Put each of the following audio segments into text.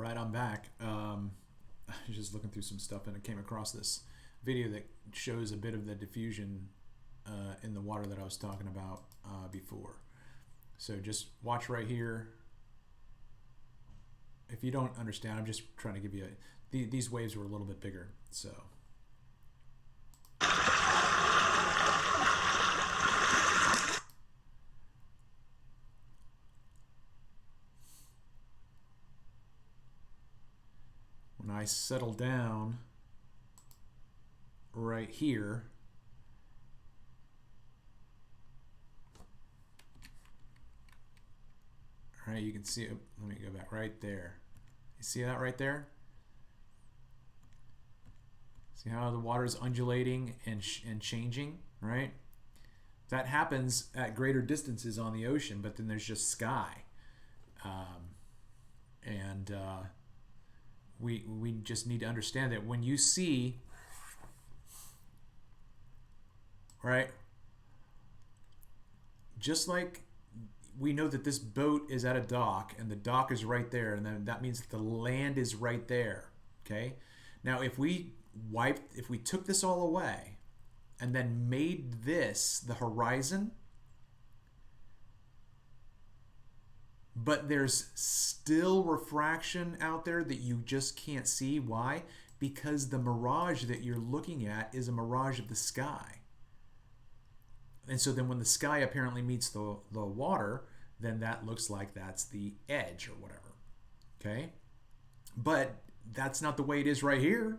right, I'm back. I was just looking through some stuff and I came across this video that shows a bit of the diffusion in the water that I was talking about before. So just watch right here. If you don't understand, I'm just trying to give you these waves were a little bit bigger. So. When I settle down right here, all right, you can see it. Let me go back right there. You see that right there? See how the water is undulating and changing, right? That happens at greater distances on the ocean, but then there's just sky. We just need to understand that when you see, right, just like we know that this boat is at a dock and the dock is right there, and then that means that the land is right there, okay? Now if we took this all away and then made this the horizon, but there's still refraction out there that you just can't see. Why? Because the mirage that you're looking at is a mirage of the sky. And so then when the sky apparently meets the water, then that looks like that's the edge or whatever. Okay? But that's not the way it is right here.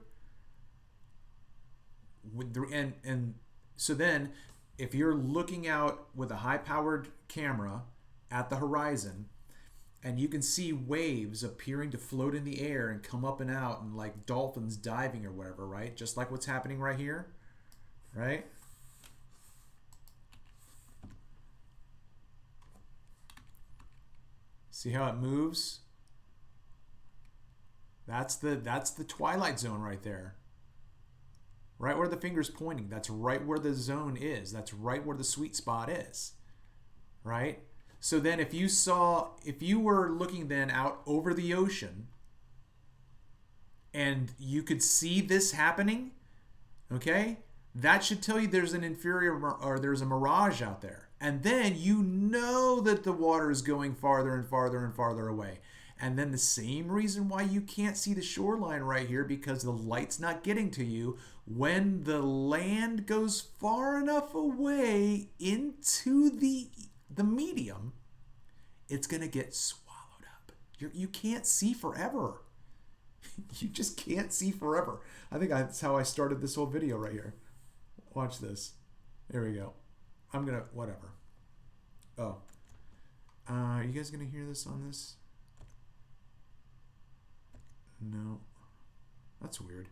And so then if you're looking out with a high-powered camera at the horizon, and you can see waves appearing to float in the air and come up and out and like dolphins diving or whatever, right? Just like what's happening right here, right? See how it moves? That's the twilight zone right there. Right where the finger's pointing. That's right where the zone is. That's right where the sweet spot is. Right? So then if you were looking then out over the ocean and you could see this happening, okay, that should tell you there's an inferior or there's a mirage out there. And then you know that the water is going farther and farther and farther away. And then the same reason why you can't see the shoreline right here, because the light's not getting to you. When the land goes far enough away into the medium, it's going to get swallowed up. You can't see forever. You just can't see forever. I think that's how I started this whole video right here. Watch this. There we go. I'm going to, whatever. Oh. Are you guys going to hear this on this? No. That's weird.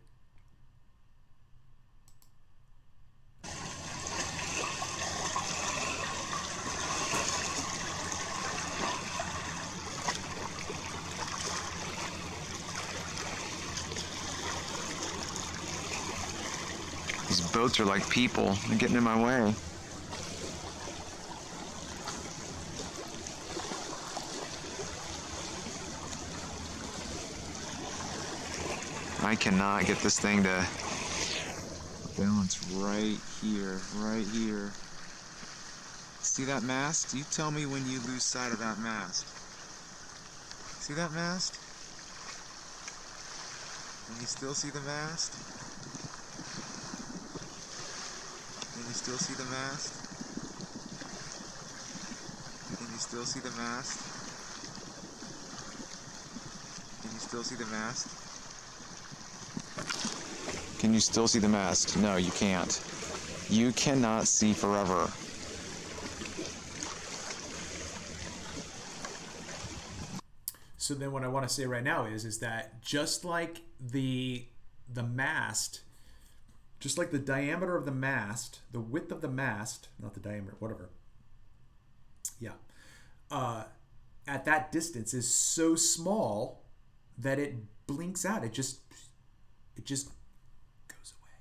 These boats are like people. They're getting in my way. I cannot get this thing to balance right here, right here. See that mast? You tell me when you lose sight of that mast. See that mast? Can you still see the mast? Can you still see the mast? Can you still see the mast? Can you still see the mast? Can you still see the mast? No, you can't. You cannot see forever. So then what I want to say right now is that just like the mast, just like the diameter of the mast, the width of the mast, not the diameter, whatever. Yeah. At that distance is so small that it blinks out. It just goes away.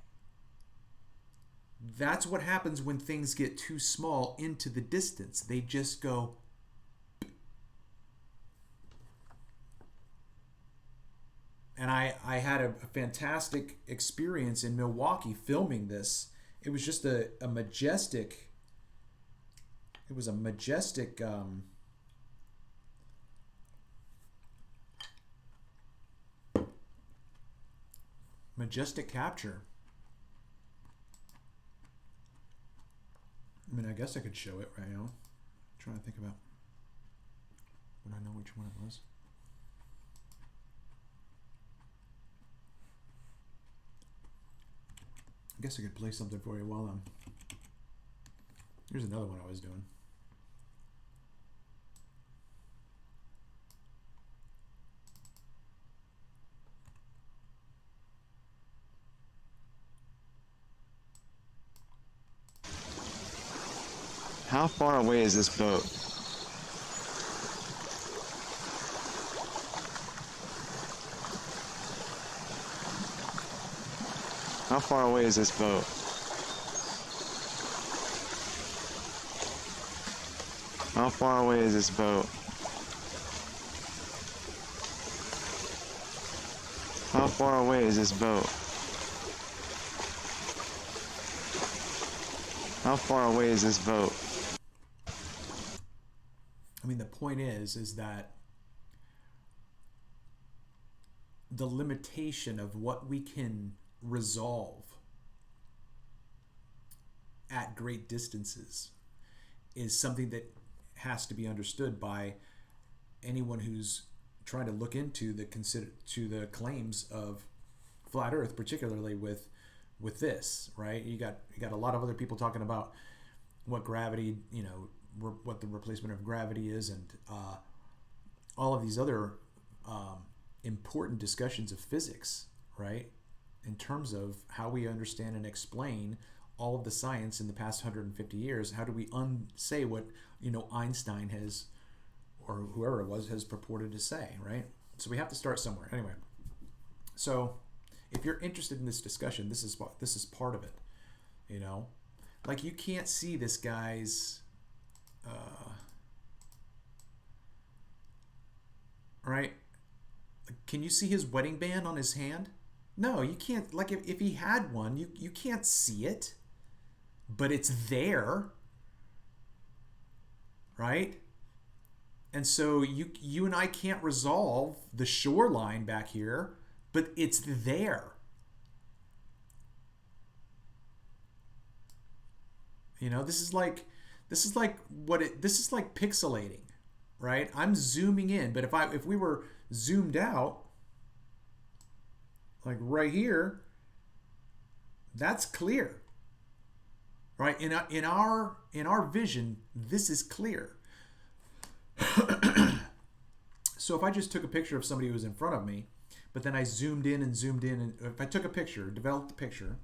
That's what happens when things get too small into the distance. They just go. I had a fantastic experience in Milwaukee filming this. It was just a majestic. It was a majestic. Majestic capture. I mean, I guess I could show it right now. I'm trying to think about. Would I know which one it was? I guess I could play something for you while I'm. Here's another one I was doing. How far away is this boat? How far away is this boat? How far away is this boat? How far away is this boat? How far away is this boat? I mean, the point is that the limitation of what we can resolve at great distances is something that has to be understood by anyone who's trying to look into the claims of flat Earth, particularly with this, right? You got a lot of other people talking about what gravity, what the replacement of gravity is, and all of these other important discussions of physics, right? In terms of how we understand and explain all of the science in the past 150 years. How do we unsay what Einstein has, or whoever it was, has purported to say, right? So we have to start somewhere. Anyway, so if you're interested in this discussion, this is part of it. Like, you can't see this guy's right? Can you see his wedding band on his hand? No, you can't. Like, if he had one, you can't see it, but it's there, right? And so you and I can't resolve the shoreline back here, but it's there. This is like pixelating, right? I'm zooming in, but if we were zoomed out, like right here, that's clear, right? In our vision, this is clear. So if I just took a picture of somebody who was in front of me, but then I zoomed in, and if I took a picture, developed a picture,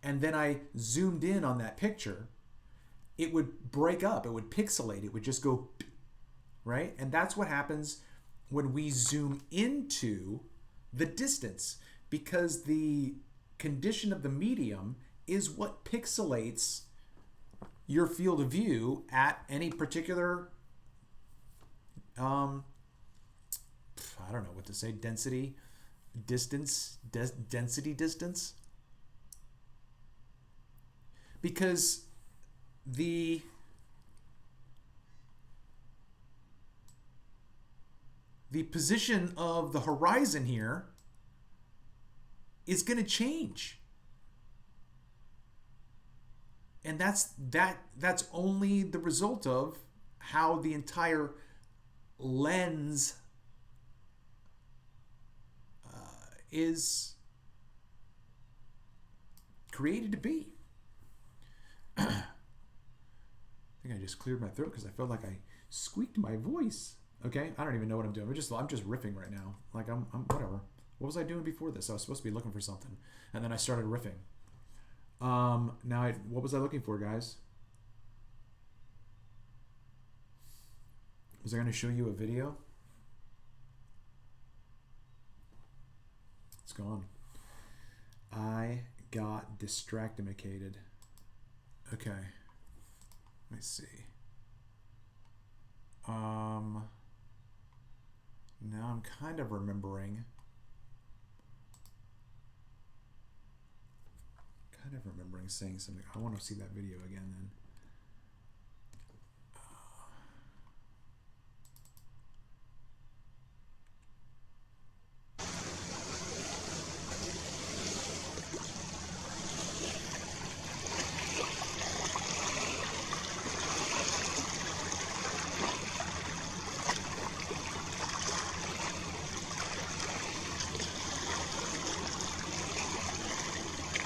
and then I zoomed in on that picture, it would break up, it would pixelate, it would just go, right? And that's what happens when we zoom into the distance, because the condition of the medium is what pixelates your field of view at any particular I don't know what to say, density, distance, because the position of the horizon here is going to change. And that's only the result of how the entire lens is created to be. I think I just cleared my throat because I felt like I squeaked my voice. Okay, I don't even know what I'm doing. I'm just riffing right now. Like I'm whatever. What was I doing before this? I was supposed to be looking for something, and then I started riffing. What was I looking for, guys? Was I going to show you a video? It's gone. I got distractimated. Okay. Let me see. Now I'm kind of remembering. kind of remembering saying something. I want to see that video again then.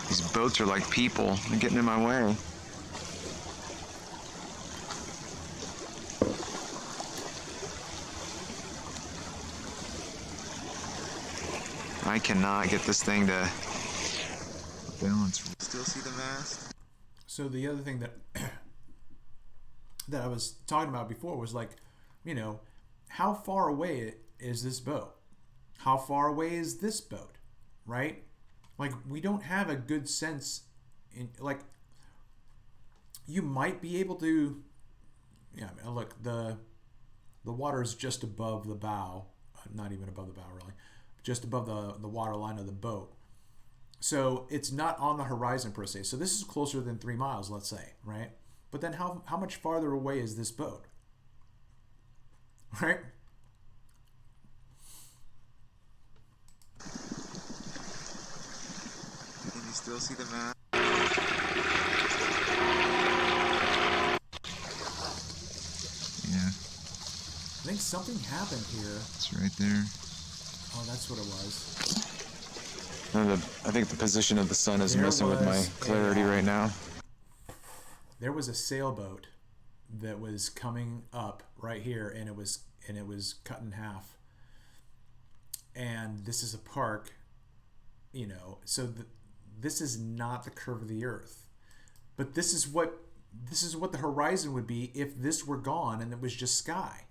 These boats are like people. They're getting in my way. I cannot get this thing to balance. Still see the mast? So the other thing that that I was talking about before was like, you know, how far away is this boat? How far away is this boat? Right? Like, we don't have a good sense in, like, you might be able to, yeah, look, the water is just above the bow, not even above the bow really, just above the water line of the boat. So it's not on the horizon per se. So this is closer than 3 miles, let's say, right? But then how much farther away is this boat? Right? Can you still see the mast? Yeah. I think something happened here. It's right there. Oh, that's what it was. I think the position of the sun is There messing with my was clarity right now. There was a sailboat that was coming up right here, and it was cut in half. And this is a park, you know. So this is not the curve of the earth, but this is what the horizon would be if this were gone and it was just sky.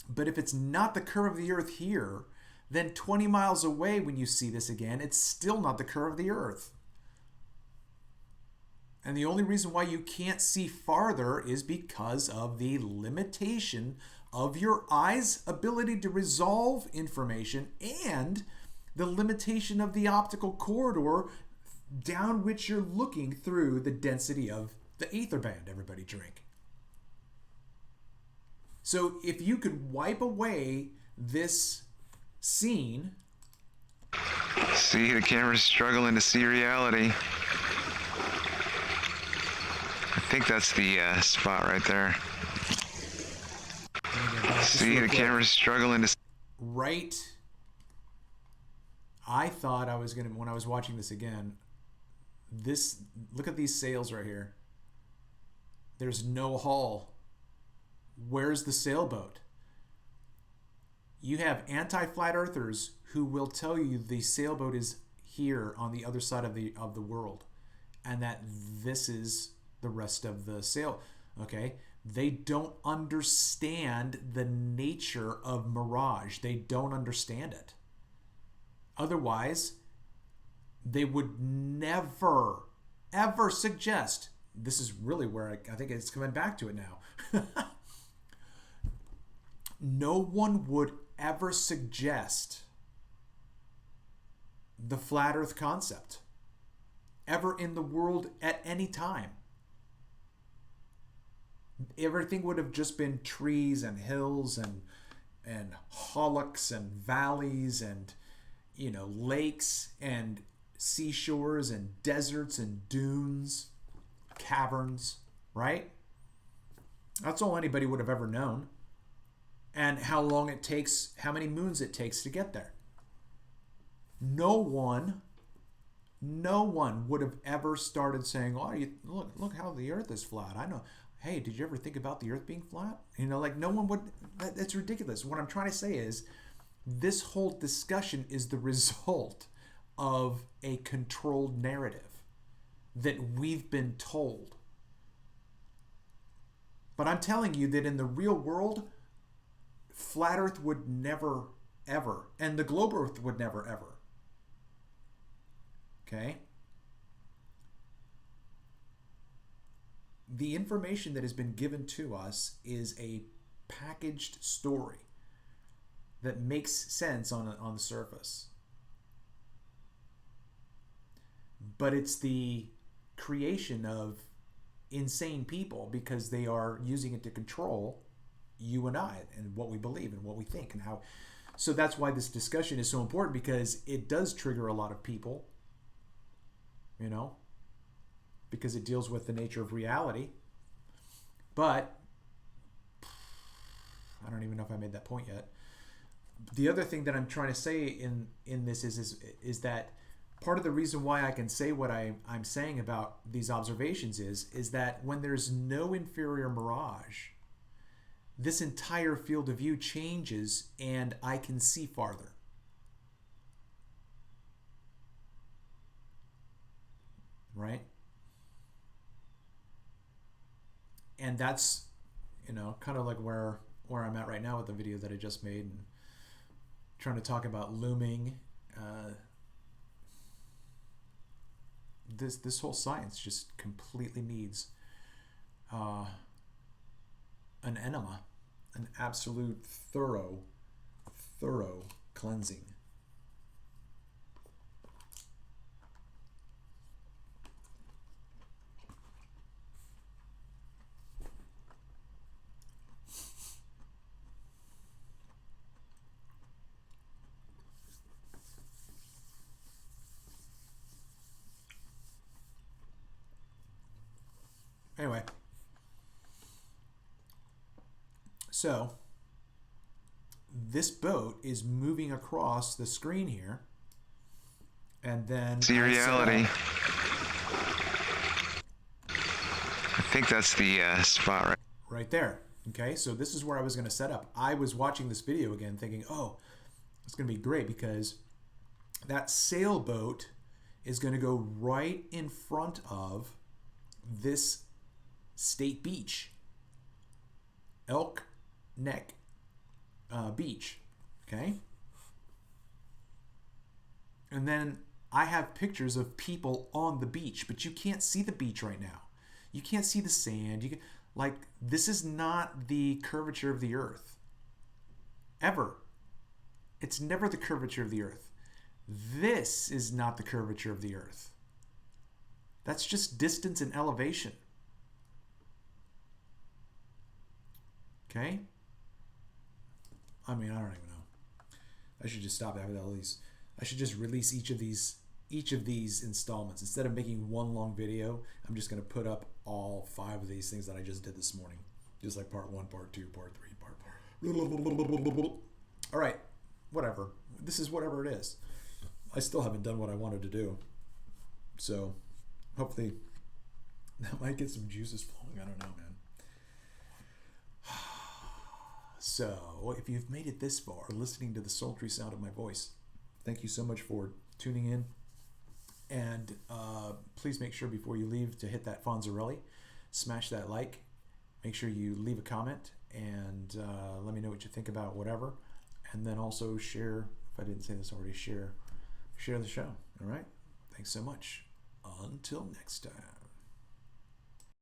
But if it's not the curve of the earth here, then 20 miles away when you see this again, it's still not the curve of the earth. And the only reason why you can't see farther is because of the limitation of your eye's ability to resolve information and the limitation of the optical corridor down which you're looking through the density of the ether band everybody drink. So if you could wipe away this scene... See, the camera's struggling to see reality. I think that's the spot right there. See, the camera's struggling to... Right. I thought I was going to, when I was watching this again, look at these sails right here. There's no hull. Where's the sailboat? You have anti-flat earthers who will tell you the sailboat is here on the other side of the world, and that this is the rest of the sail. Okay? They don't understand the nature of mirage. They don't understand it. Otherwise, they would never, ever suggest, this is really where I think it's coming back to it now. No one would ever suggest the flat earth concept ever in the world at any time. Everything would have just been trees and hills and hullocks and valleys and, you know, lakes and seashores and deserts and dunes, caverns, right? That's all anybody would have ever known. And how long it takes, how many moons it takes to get there. No one would have ever started saying, oh, look how the earth is flat. I know. Hey, did you ever think about the earth being flat? You know, like no one would. That's ridiculous. What I'm trying to say is this whole discussion is the result of a controlled narrative that we've been told. But I'm telling you that in the real world, flat earth would never, ever, and the globe earth would never, ever. Okay? The information that has been given to us is a packaged story that makes sense on the surface. but it's the creation of insane people because they are using it to control you and I and what we believe and what we think and how. So that's why this discussion is so important, because it does trigger a lot of people, you know, because it deals with the nature of reality. But I don't even know if I made that point yet. The other thing that I'm trying to say in this is that part of the reason why I can say what I'm saying about these observations is that when there's no inferior mirage, this entire field of view changes and I can see farther. Right? And that's, you know, kind of like where I'm at right now with the video that I just made, and trying to talk about looming. This whole science just completely needs an enema, an absolute thorough cleansing. Anyway, so this boat is moving across the screen here, and then see reality. I think that's the spot right there. Okay, so this is where I was going to set up. I was watching this video again thinking, oh, it's going to be great because that sailboat is going to go right in front of this state beach, Elk Neck Beach, okay? And then I have pictures of people on the beach, but you can't see the beach right now. You can't see the sand. You can, like, this is not the curvature of the earth. Ever. It's never the curvature of the earth. This is not the curvature of the earth. That's just distance and elevation. Okay? I mean, I don't even know. I should just stop having all these. I should just release each of these installments. Instead of making one long video, I'm just going to put up all 5 of these things that I just did this morning. Just like part 1, part 2, part 3, part 4. All right. Whatever. This is whatever it is. I still haven't done what I wanted to do. So, hopefully, that might get some juices flowing. I don't know, man. So, if you've made it this far, listening to the sultry sound of my voice, thank you so much for tuning in. And please make sure before you leave to hit that Fonzarelli, smash that like, make sure you leave a comment, and let me know what you think about whatever. And then also share, if I didn't say this already, share the show. All right? Thanks so much. Until next time.